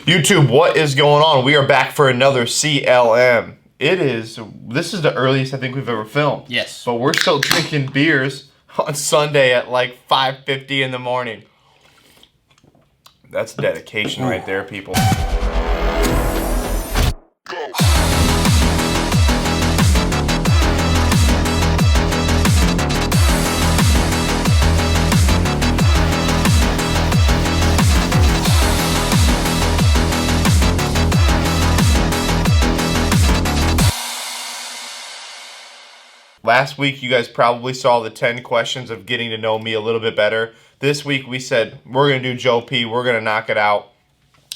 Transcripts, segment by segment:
YouTube, what is going on? We are back for another CLM. This is the earliest I think we've ever filmed. Yes. But we're still drinking beers on Sunday at like 5:50 in the morning. That's dedication right there, people. Last week, you guys probably saw the 10 questions of getting to know me a little bit better. This week, we said we're going to do Joe P. We're going to knock it out.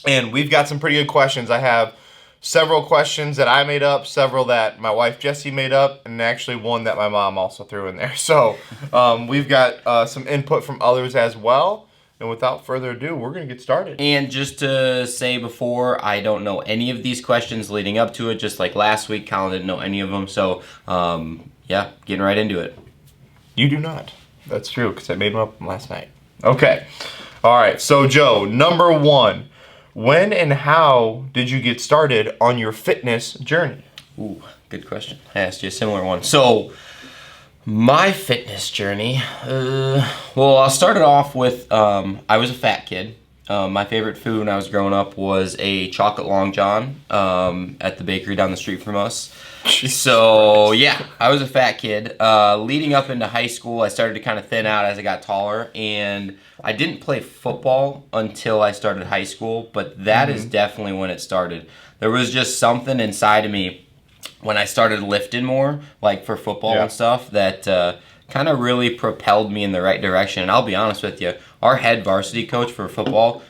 And we've got some pretty good questions. I have several questions that I made up, several that my wife Jessie made up, and actually one that my mom also threw in there. So we've got some input from others as well. And without further ado, we're going to get started. And just to say before, I don't know any of these questions leading up to it. Just like last week, Colin didn't know any of them. So, yeah, getting right into it. You do not. That's true, because I made them up last night. Okay. All right. So, Joe, number one, when and how did you get started on your fitness journey? Ooh, good question. I asked you a similar one. So, my fitness journey, well, I'll start it off with, I was a fat kid. My favorite food when I was growing up was a chocolate Long John at the bakery down the street from us. So, yeah, I was a fat kid. Leading up into high school, I started to kind of thin out as I got taller, and I didn't play football until I started high school, but that is definitely when it started. There was just something inside of me when I started lifting more, like for football and stuff, that kind of really propelled me in the right direction. And I'll be honest with you, our head varsity coach for football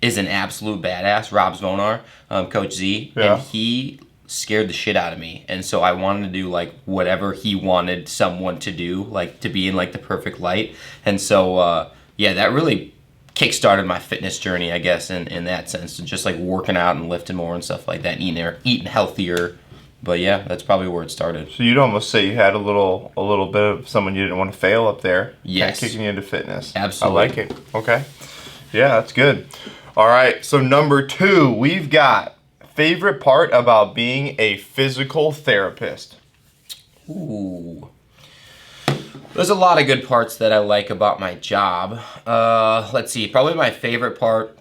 is an absolute badass, Rob Zvonar, Coach Z, and he scared the shit out of me. And so I wanted to do like whatever he wanted someone to do, like to be in like the perfect light. And so, yeah, that really kickstarted my fitness journey, I guess, in that sense, and just like working out and lifting more and stuff like that, eating healthier. But yeah, that's probably where it started. So you'd almost say you had a little bit of someone you didn't want to fail up there. Yes. Kind of kicking you into fitness. Absolutely. I like it. Okay. Yeah, that's good. All right. So number two, we've got favorite part about being a physical therapist. Ooh. There's a lot of good parts that I like about my job. Let's see. Probably my favorite part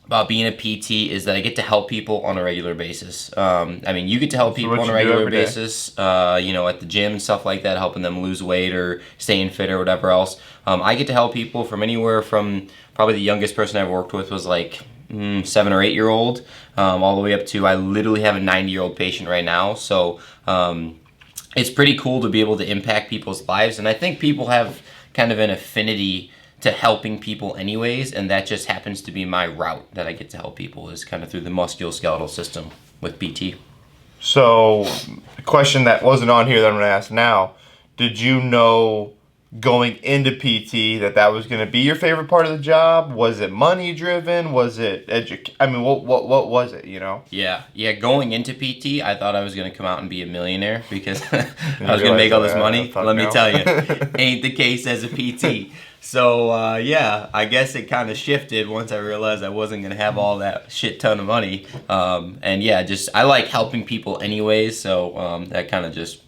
about being a PT is that I get to help people on a regular basis. I mean, you get to help people on a regular basis, you know, at the gym and stuff like that, helping them lose weight or staying fit or whatever else. I get to help people from anywhere from, probably the youngest person I've worked with was like 7 or 8 year old, all the way up to, I literally have a 90-year-old patient right now. So it's pretty cool to be able to impact people's lives. And I think people have kind of an affinity to helping people anyways, and that just happens to be my route that I get to help people, is kind of through the musculoskeletal system with PT. So, a question that wasn't on here that I'm going to ask now, did you know going into PT that was going to be your favorite part of the job? Was it money driven? Was it I mean, what was it, you know? Yeah, going into PT, I thought I was going to come out and be a millionaire because I was going to make all this money. Let me tell you, ain't the case as a PT. So, yeah, I guess it kind of shifted once I realized I wasn't going to have all that shit ton of money. And yeah, I like helping people anyways, so that kind of just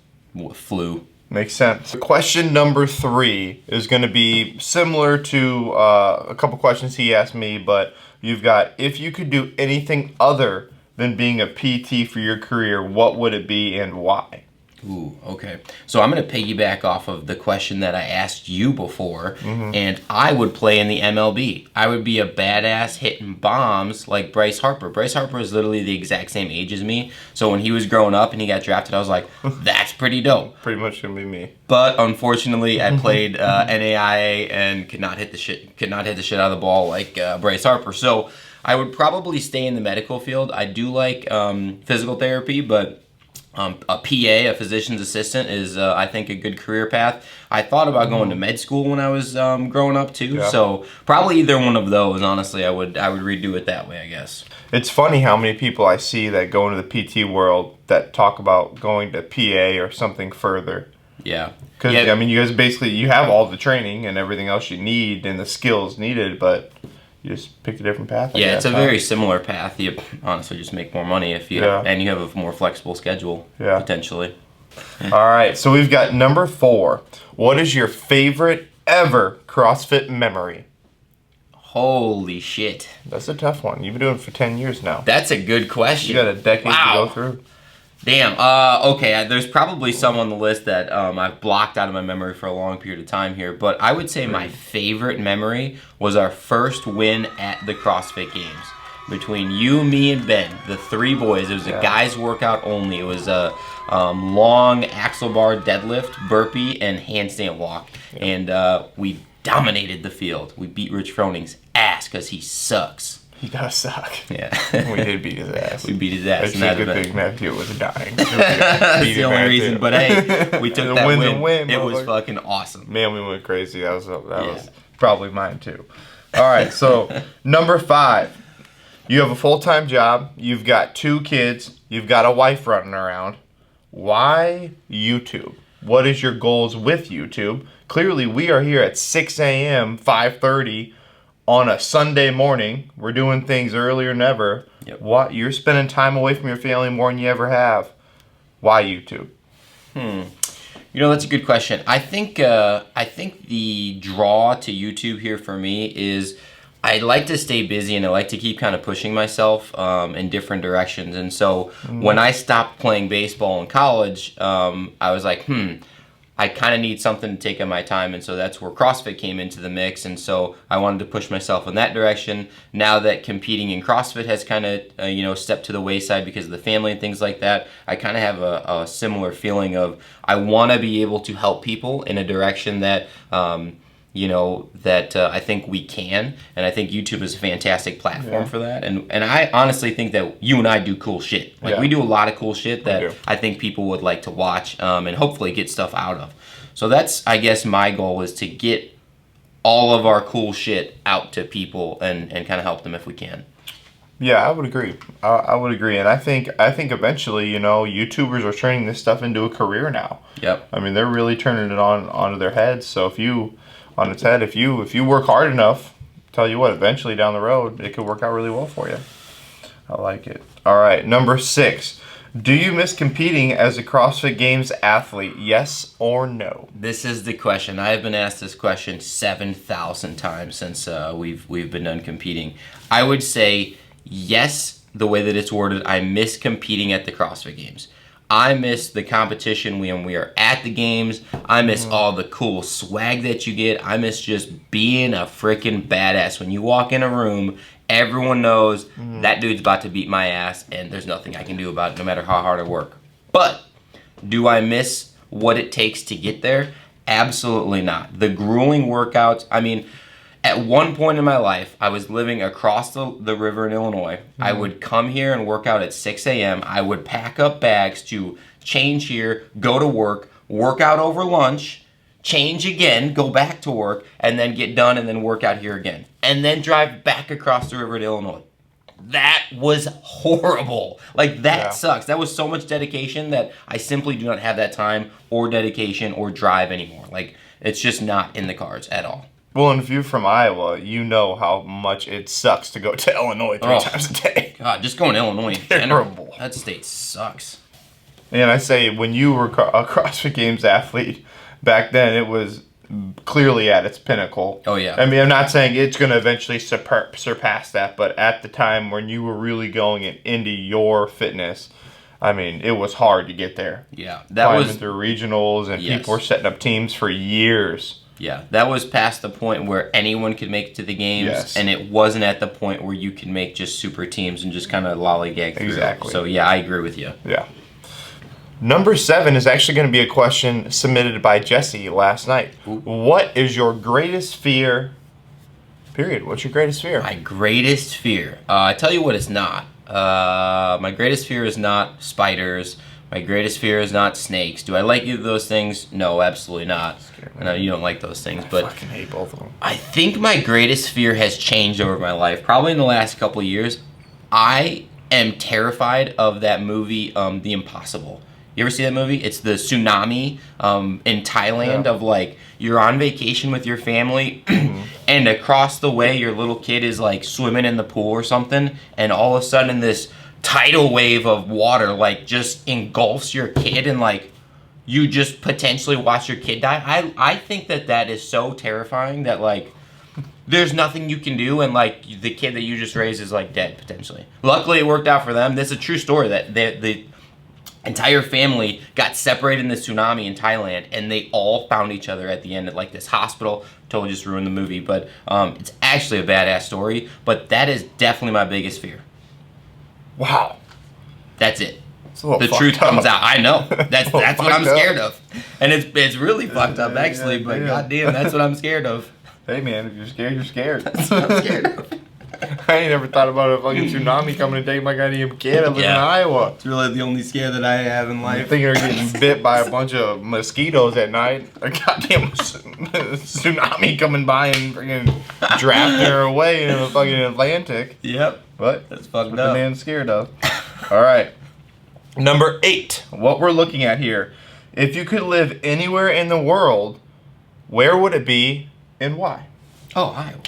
flew. Makes sense. Question number 3 is going to be similar to a couple questions he asked me, but you've got, if you could do anything other than being a PT for your career, what would it be and why? Ooh, okay. So I'm going to piggyback off of the question that I asked you before, and I would play in the MLB. I would be a badass hitting bombs like Bryce Harper. Bryce Harper is literally the exact same age as me, so when he was growing up and he got drafted, I was like, that's pretty dope. Pretty much going to be me. But unfortunately, I played NAIA and could not hit the shit out of the ball like Bryce Harper. So I would probably stay in the medical field. I do like physical therapy, but a PA, a physician's assistant, is I think a good career path. I thought about going to med school when I was growing up too, so probably either one of those. Honestly, I would redo it that way, I guess. It's funny how many people I see that go into the PT world that talk about going to PA or something further. Yeah. Because I mean, you guys basically, you have all the training and everything else you need and the skills needed, but you just picked a different path. I Yeah, guess, it's a huh? very similar path. You honestly just make more money if you and you have a more flexible schedule potentially. All right, so we've got number 4. What is your favorite ever CrossFit memory? Holy shit. That's a tough one. You've been doing it for 10 years now. That's a good question. You got a decade to go through. Damn. Okay. There's probably some on the list that I've blocked out of my memory for a long period of time here, but I would say my favorite memory was our first win at the CrossFit Games between you, me, and Ben, the 3 boys. It was a guys' workout only. It was a long axle bar deadlift, burpee, and handstand walk, and we dominated the field. We beat Rich Froning's ass because he sucks. He does suck. Yeah. We did beat his ass. We beat his ass. That's a good thing Matthew was dying. That's the only reason. But hey, we took that win. It was fucking awesome. Man, we went crazy. That was probably mine too. All right, so number 5. You have a full-time job. You've got 2 kids. You've got a wife running around. Why YouTube? What is your goals with YouTube? Clearly, we are here at 6 a.m., 5:30 on a Sunday morning. We're doing things earlier than ever. Yep. What? You're spending time away from your family more than you ever have. Why YouTube? You know, that's a good question. I think the draw to YouTube here for me is I like to stay busy and I like to keep kind of pushing myself in different directions. And so when I stopped playing baseball in college, I was like, I kind of need something to take on my time, and so that's where CrossFit came into the mix, and so I wanted to push myself in that direction. Now that competing in CrossFit has kind of, stepped to the wayside because of the family and things like that, I kind of have a similar feeling of I want to be able to help people in a direction that, I think we can, and I think YouTube is a fantastic platform for that, and I honestly think that you and I do cool shit. Like we do a lot of cool shit that I think people would like to watch, and hopefully get stuff out of. So that's, I guess, my goal is to get all of our cool shit out to people and kind of help them if we can. Yeah, I would agree. I would agree, and I think eventually, YouTubers are turning this stuff into a career now. Yep. I mean, they're really turning it onto their heads. So if you work hard enough, tell you what, eventually down the road, it could work out really well for you. I like it. All right, number 6. Do you miss competing as a CrossFit Games athlete? Yes or no? This is the question. I have been asked this question 7,000 times since we've been done competing. I would say yes, the way that it's worded. I miss competing at the CrossFit Games. I miss the competition when we are at the games. I miss all the cool swag that you get. I miss just being a freaking badass. When you walk in a room, everyone knows that dude's about to beat my ass, and there's nothing I can do about it, no matter how hard I work. But do I miss what it takes to get there? Absolutely not. The grueling workouts, I mean, at one point in my life, I was living across the river in Illinois. I would come here and work out at 6 a.m. I would pack up bags to change here, go to work out over lunch, change again, go back to work, and then get done and then work out here again. And then drive back across the river to Illinois. That was horrible. Like, that sucks. That was so much dedication that I simply do not have that time or dedication or drive anymore. Like, it's just not in the cards at all. Well, and if you're from Iowa, you know how much it sucks to go to Illinois 3 times a day. God, just going to Illinois in general. That state sucks. And I say, when you were a CrossFit Games athlete, back then it was clearly at its pinnacle. Oh, yeah. I mean, I'm not saying it's going to eventually surpass that, but at the time when you were really going into your fitness, I mean, it was hard to get there. Yeah. Climbing through regionals, and people were setting up teams for years. Yeah, that was past the point where anyone could make it to the games, and it wasn't at the point where you can make just super teams and just kind of lollygag through. Exactly. So, yeah, I agree with you. Yeah. Number 7 is actually going to be a question submitted by Jesse last night. Ooh. What is your greatest fear? Period. What's your greatest fear? My greatest fear? I tell you what it's not. My greatest fear is not spiders. My greatest fear is not snakes. Do I like either of those things? No, absolutely not. No, you don't like those things, but I fucking hate both of them. I think my greatest fear has changed over my life. Probably in the last couple of years. I am terrified of that movie, The Impossible. You ever see that movie? It's the tsunami in Thailand of, like, you're on vacation with your family and across the way your little kid is like swimming in the pool or something, and all of a sudden this tidal wave of water like just engulfs your kid, and like you just potentially watch your kid die. I think that is so terrifying that like there's nothing you can do, and like the kid that you just raised is like dead potentially. Luckily it worked out for them. This is a true story that the entire family got separated in the tsunami in Thailand, and they all found each other at the end at like this hospital. Totally just ruined the movie, but it's actually a badass story. But that is definitely my biggest fear. Wow. That's it. The truth comes out. I know. That's what I'm scared up. of, and it's really fucked up actually. Yeah, but yeah. goddamn, that's what I'm scared of. Hey man, if you're scared, you're scared. That's what I'm scared of. I ain't never thought about a fucking tsunami coming to take my goddamn kid. I live in Iowa. It's really the only scare that I have in I life. think you're getting bit by a bunch of mosquitoes at night. A goddamn tsunami coming by and freaking drafting her away in the fucking Atlantic. Yep. But That's fucked what up. the man's scared of. All right. Number 8. What we're looking at here. If you could live anywhere in the world, where would it be and why? Oh, Iowa.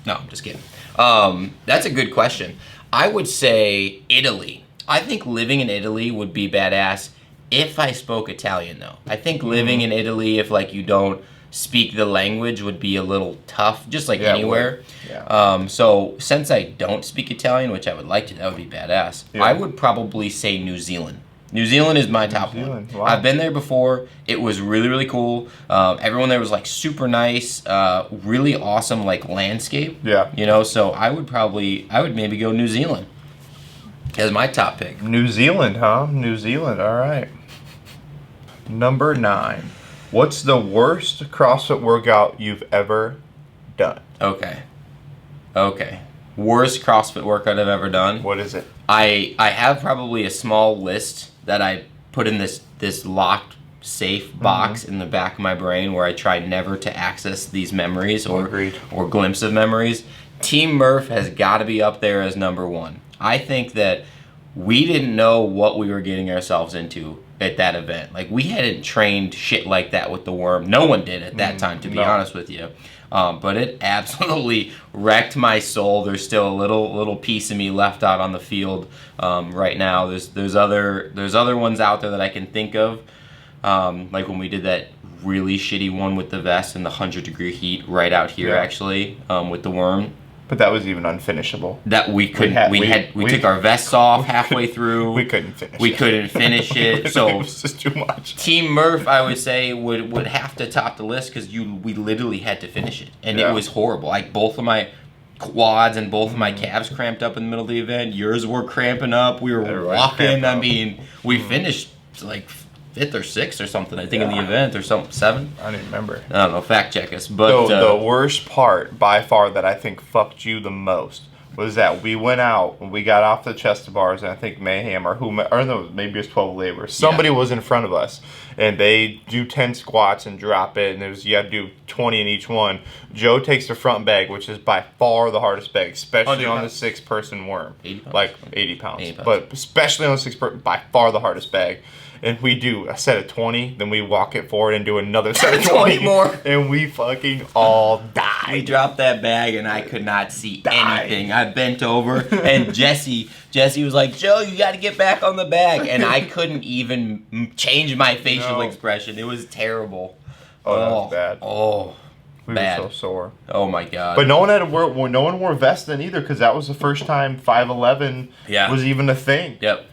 No, I'm just kidding. That's a good question. I would say Italy. I think living in Italy would be badass if I spoke Italian, though. I think living in Italy, if like you don't speak the language, would be a little tough, just like anywhere. Yeah. So since I don't speak Italian, which I would like to, that would be badass. Yeah. I would probably say New Zealand. New Zealand is my top one. Wow. I've been there before. It was really, really cool. Everyone there was like super nice, really awesome like landscape. Yeah. You know, so I would maybe go New Zealand as my top pick. New Zealand, huh? New Zealand. All right. Number 9. What's the worst CrossFit workout you've ever done? Okay. Worst CrossFit workout I've ever done. What is it? I have probably a small list that I put in this locked safe box in the back of my brain where I try never to access these memories or glimpse of memories. Team Murph has got to be up there as number 1. I think that we didn't know what we were getting ourselves into at that event. Like, we hadn't trained shit like that with the worm. No one did at that time, to be honest with you. But it absolutely wrecked my soul. There's still a little piece of me left out on the field right now. There's other ones out there that I can think of, like when we did that really shitty one with the vest in the 100-degree heat right out here, actually, with the worm. But that was even unfinishable. That we couldn't. We took our vests off halfway through. We couldn't finish. We couldn't finish it. So it was just too much. Team Murph, I would say, would have to top the list because we literally had to finish it, and it was horrible. Like both of my quads and both of my calves cramped up in the middle of the event. Yours were cramping up. We were walking. I mean, we finished like 5th or 6th or something, I think, in the event, or something, 7th. I don't even remember. I don't know, fact check us. But the worst part by far that I think fucked you the most was that we went out and we got off the chest bars, and I think Mayhem or no, maybe it was 12 Labor. Somebody was in front of us, and they do 10 squats and drop it, and you had to do 20 in each one. Joe takes the front bag, which is by far the hardest bag, especially on the 6-person worm. 80 pounds. Like 80 pounds. But especially on the 6-person, by far the hardest bag. And we do a set of 20, then we walk it forward and do another set of 20 more. And we fucking all died. We dropped that bag and I could not see anything. I bent over and Jesse was like, Joe, you got to get back on the bag. And I couldn't even change my facial expression. It was terrible. Oh, that was bad. Oh, we bad. were so sore. Oh my God. But no one wore vests then either, because that was the first time 5'11" was even a thing. Yep.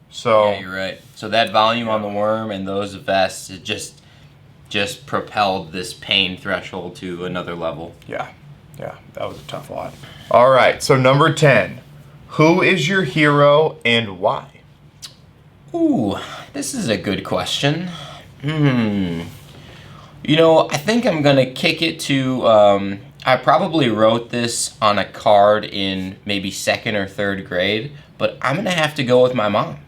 So yeah, you're right. So that volume on the worm and those vests, it just propelled this pain threshold to another level. Yeah, that was a tough one. All right, so number 10. Who is your hero and why? Ooh, this is a good question. You know, I think I'm going to kick it to, I probably wrote this on a card in maybe 2nd or 3rd grade, but I'm going to have to go with my mom.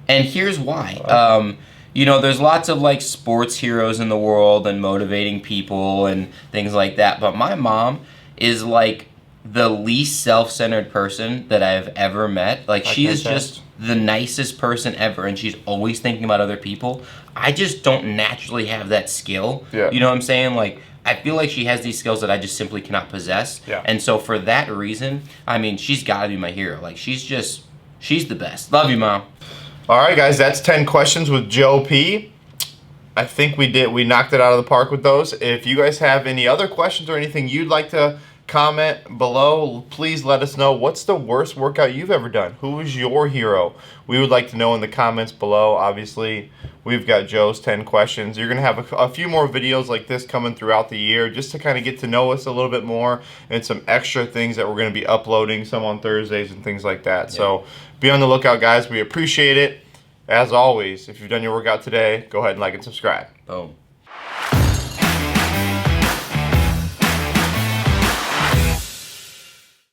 And here's why. You know, there's lots of like sports heroes in the world and motivating people and things like that. But my mom is like the least self-centered person that I've ever met. Like, she is just the nicest person ever, and she's always thinking about other people. I just don't naturally have that skill. Yeah. You know what I'm saying? Like, I feel like she has these skills that I just simply cannot possess. Yeah. And so for that reason, I mean, she's got to be my hero. Like, she's the best. Love you, Mom. All right, guys, that's 10 questions with Joe P. I think we knocked it out of the park with those. If you guys have any other questions or anything you'd like to comment below, please let us know. What's the worst workout you've ever done? Who is your hero? We would like to know in the comments below. Obviously, we've got Joe's 10 questions. You're going to have a few more videos like this coming throughout the year just to kind of get to know us a little bit more, and some extra things that we're going to be uploading, some on Thursdays and things like that. Yeah. So be on the lookout, guys. We appreciate it. As always, if you've done your workout today, go ahead and like and subscribe. Boom.